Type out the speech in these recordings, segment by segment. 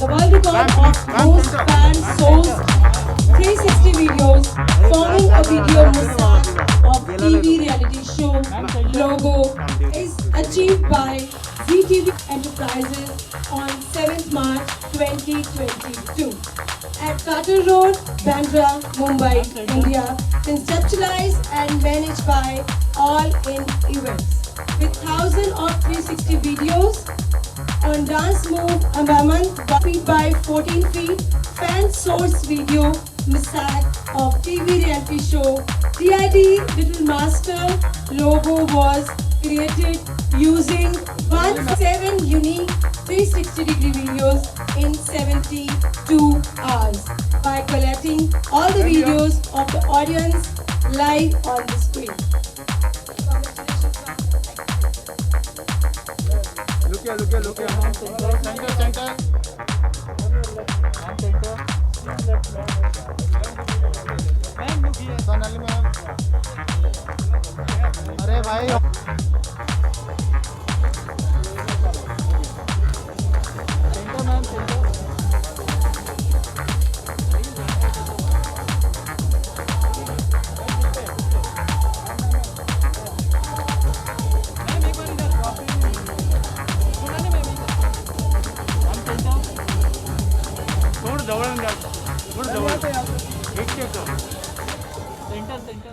world record of most fan sourced 360 videos forming a video mosaic of TV reality show logo is achieved by ZTV Enterprises on 7th March 2022 at Carter Road, Bandra, Mumbai, India, conceptualized and managed by All In Events. With thousands of 360 videos on dance move Ambaman, 1 feet by 14 feet, fan source video mosaic of TV reality show DID Little Master logo was created using 17 unique 360-degree videos in 72 hours by collecting all the videos of the audience live on the screen. Look here. Center. Ma'am, look here. Sonali ma'am. अरे भाई centre ma'am centre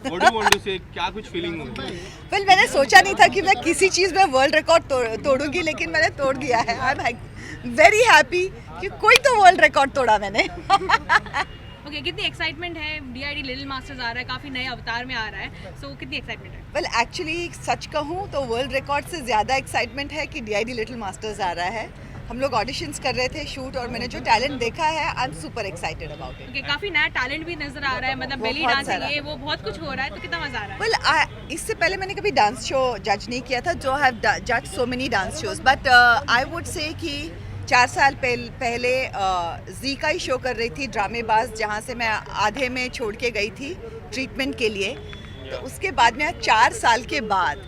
What do you want to say? क्या कुछ feeling हो रही है? Well मैंने सोचा नहीं था कि मैं किसी चीज़ में वर्ल्ड रिकॉर्ड तोड़ूंगी, लेकिन मैंने तोड़ दिया है. आई एम वेरी हैप्पी कि कोई तो वर्ल्ड रिकॉर्ड तोड़ा मैंने. ओके, कितनी एक्साइटमेंट है? DID लिटिल मास्टर्स आ रहा है, काफ़ी नए अवतार में आ रहा है, सो कितनी एक्साइटमेंट है? वेल एक्चुअली सच कहूँ तो वर्ल्ड रिकॉर्ड से ज़्यादा एक्साइटमेंट है कि DID लिटिल मास्टर्स आ रहा है. हम लोग ऑडिशंस कर रहे थे, शूट, और मैंने जो टैलेंट देखा है I am super excited about it. Okay, काफ़ी नया टैलेंट भी नजर आ रहा है, मतलब बेली बहुत डांसिंग सारा. ये वो बहुत कुछ हो रहा है, तो कितना मजा आ रहा है? वेल इससे पहले मैंने कभी डांस शो जज नहीं किया था, जो हैव जज so many dance shows, but I would say कि 4 साल पहले जी का ही शो कर रही थी, ड्रामेबाज, जहाँ से मैं आधे में छोड़ के गई थी ट्रीटमेंट के लिए. तो उसके बाद में 4 साल के बाद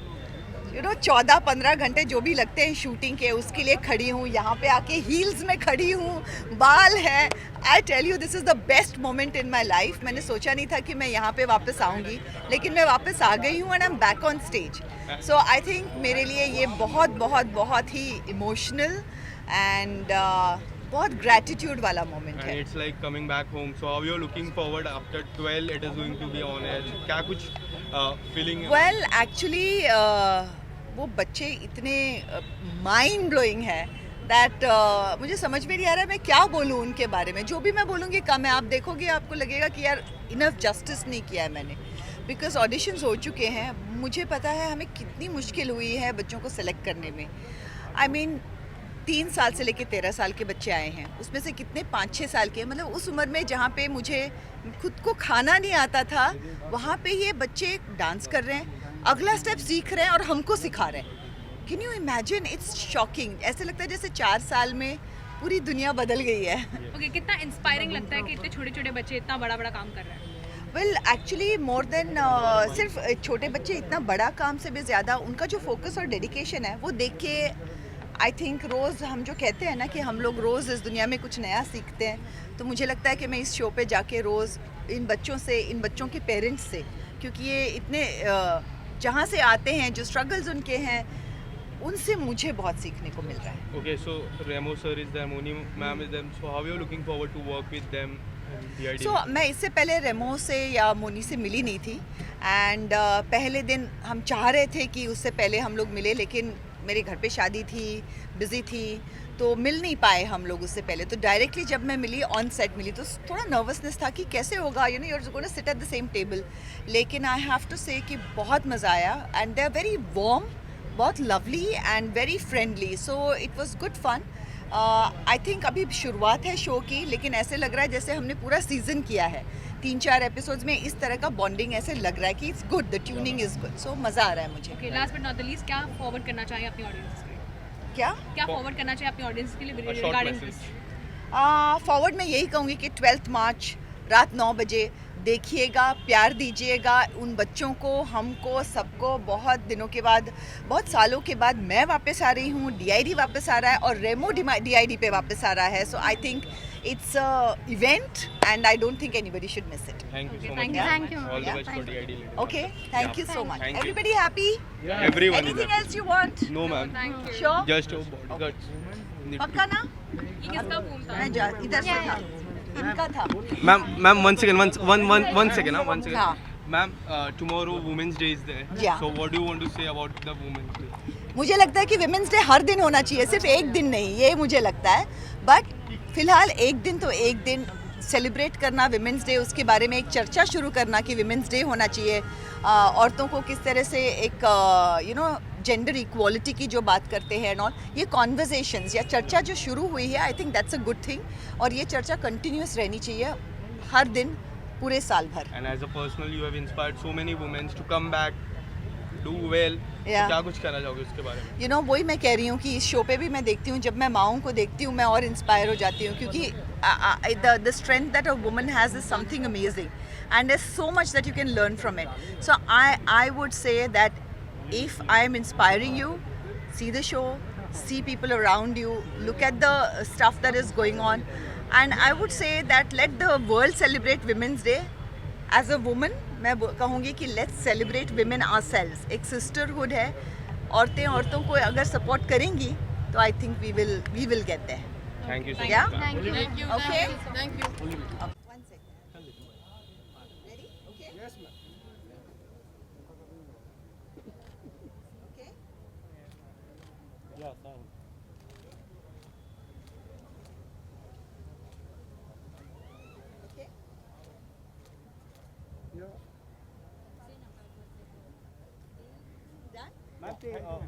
14-15 घंटे जो भी लगते हैं शूटिंग के, उसके लिए खड़ी हूँ. यहाँ पे आके हील्स में खड़ी हूँ, बाल है. I tell you this is the best moment in my life. मैंने सोचा नहीं था कि मैं यहाँ पे वापस आऊँगी, लेकिन मैं वापस आ गई हूँ and I am back on stage. So I think मेरे लिए ये बहुत बहुत बहुत ही इमोशनल एंड बहुत ग्रैटिट्यूड वाला मोमेंट है. And it's like coming back home. So how you're looking forward after 12 it is going to be on air. क्या कुछ feeling? वेल एक्चुअली वो बच्चे इतने माइंड ब्लोइंग है दैट मुझे समझ में नहीं आ रहा है मैं क्या बोलूँ उनके बारे में. जो भी मैं बोलूँगी कम है. आप देखोगे आपको लगेगा कि यार इनफ जस्टिस नहीं किया है मैंने, बिकॉज ऑडिशंस हो चुके हैं. मुझे पता है हमें कितनी मुश्किल हुई है बच्चों को सेलेक्ट करने में. आई मीन 3 साल से लेके 13 साल के बच्चे आए हैं, उसमें से कितने 5-6 साल के, मतलब उस उम्र में जहाँ पे मुझे खुद को खाना नहीं आता था, वहाँ पे ये बच्चे डांस कर रहे हैं, अगला स्टेप सीख रहे हैं और हमको सिखा रहे हैं. Can you imagine? It's shocking. ऐसे लगता है जैसे 4 साल में पूरी दुनिया बदल गई है. ओके, कितना इंस्पायरिंग लगता है कि इतने छोटे छोटे बच्चे इतना बड़ा बड़ा काम कर रहे हैं? वेल एक्चुअली मोर देन सिर्फ छोटे बच्चे, इतना बड़ा काम से भी ज़्यादा उनका जो फोकस और डेडिकेशन है वो देख के आई थिंक रोज़ हम जो कहते हैं ना कि हम लोग रोज़ इस दुनिया में कुछ नया सीखते हैं, तो मुझे लगता है कि मैं इस शो पे जाके रोज़ इन बच्चों से, इन बच्चों के पेरेंट्स से, क्योंकि ये इतने जहाँ से आते हैं, जो स्ट्रगल्स उनके हैं, उनसे मुझे बहुत सीखने को मिल रहा है. Okay, so Remo sir is there, Moni ma'am is there. So how you're looking forward to work with them? DID? So मैं इससे पहले रेमो से या मोनी से मिली नहीं थी, एंड पहले दिन हम चाह रहे थे कि उससे पहले हम लोग मिले, लेकिन मेरे घर पे शादी थी, बिज़ी थी, तो मिल नहीं पाए हम लोग उससे पहले. तो डायरेक्टली जब मैं मिली, ऑन सेट मिली, तो थोड़ा नर्वसनेस था कि कैसे होगा, you know you are gonna sit at the same table. लेकिन आई हैव टू से कि बहुत मज़ा आया and they are very warm, बहुत lovely and very friendly. So it was good fun. I think अभी शुरुआत है शो की, लेकिन ऐसे लग रहा है जैसे हमने पूरा सीज़न किया है. 3-4 एपिसोड्स में इस तरह का बॉन्डिंग ऐसे लग रहा है कि it's good, the tuning is good. So मज़ा आ रहा है मुझे. Okay, last but not the least, क्या फॉरवर्ड करना चाहिए अपनी ऑडियंस के लिए? क्या फॉरवर्ड करना चाहिए अपनी ऑडियंस के लिए A short regarding message. This? Forward मैं यही कहूँगी कि 12 मार्च रात 9 बजे देखिएगा, प्यार दीजिएगा उन बच्चों को, हमको, सबको। बहुत दिनों के बाद, बहुत सालों के बाद मैं वापस आ रही हूँ, डीआईडी वापस आ रहा है और रेमो डीआईडी पे वापस आ रहा है. So I think it's a event and I don't think anybody should miss it. Thank you so thank much. you. Thank you. All the Yeah. best for DID. Okay, thank you so much. Thank you. Everybody happy? Everyone is Anything happy. else you want? No, ma'am. Thank you. Sure? Just your bodyguards. Need पक्का ना? ये किसका phone था? मैं इधर से था. इनका था. Ma'am, one second, one second, one second. हाँ. Ma'am, tomorrow Women's Day is there. Yeah. So what do you want to say about the Women's Day? मुझे लगता है कि विमेंस डे हर दिन होना चाहिए, सिर्फ एक दिन नहीं, ये मुझे लगता है. बट फिलहाल एक दिन तो एक दिन सेलिब्रेट करना विमेंस डे, उसके बारे में एक चर्चा शुरू करना कि विमेंस डे होना चाहिए. औरतों को किस तरह से एक जेंडर इक्वालिटी की जो बात करते हैं एंड ऑल, ये कॉन्वर्जेशंस या चर्चा जो शुरू हुई है, I think that's a good thing. और ये चर्चा कंटिन्यूस रहनी चाहिए हर दिन, पूरे साल भर. And as a personal, you have inspired so many women to come back, do well. Yeah. तो क्या कुछ कहना चाहोगे उसके बारे में? वही मैं कह रही हूँ कि इस शो पे भी मैं देखती हूँ, जब मैं माओं को देखती हूँ मैं और इंस्पायर हो जाती हूँ, क्योंकि the strength that a woman has is something amazing and there's so much that you can learn from it. So I would say that if I am inspiring you, see the show, see people around you, look at the stuff that is going on, and I would say that let the world celebrate Women's Day. As a woman, मैं कहूँगी कि let's celebrate women ourselves. एक sisterhood है, औरतें औरतों को अगर support करेंगी तो I think we will get there. Thank you so Yeah? much. Thank you. Thank you. Okay. Thank you. One second. Ready? Okay. Yes, ma'am. Okay. Yeah, thanks. Okay. Yeah. Done? Ma'am,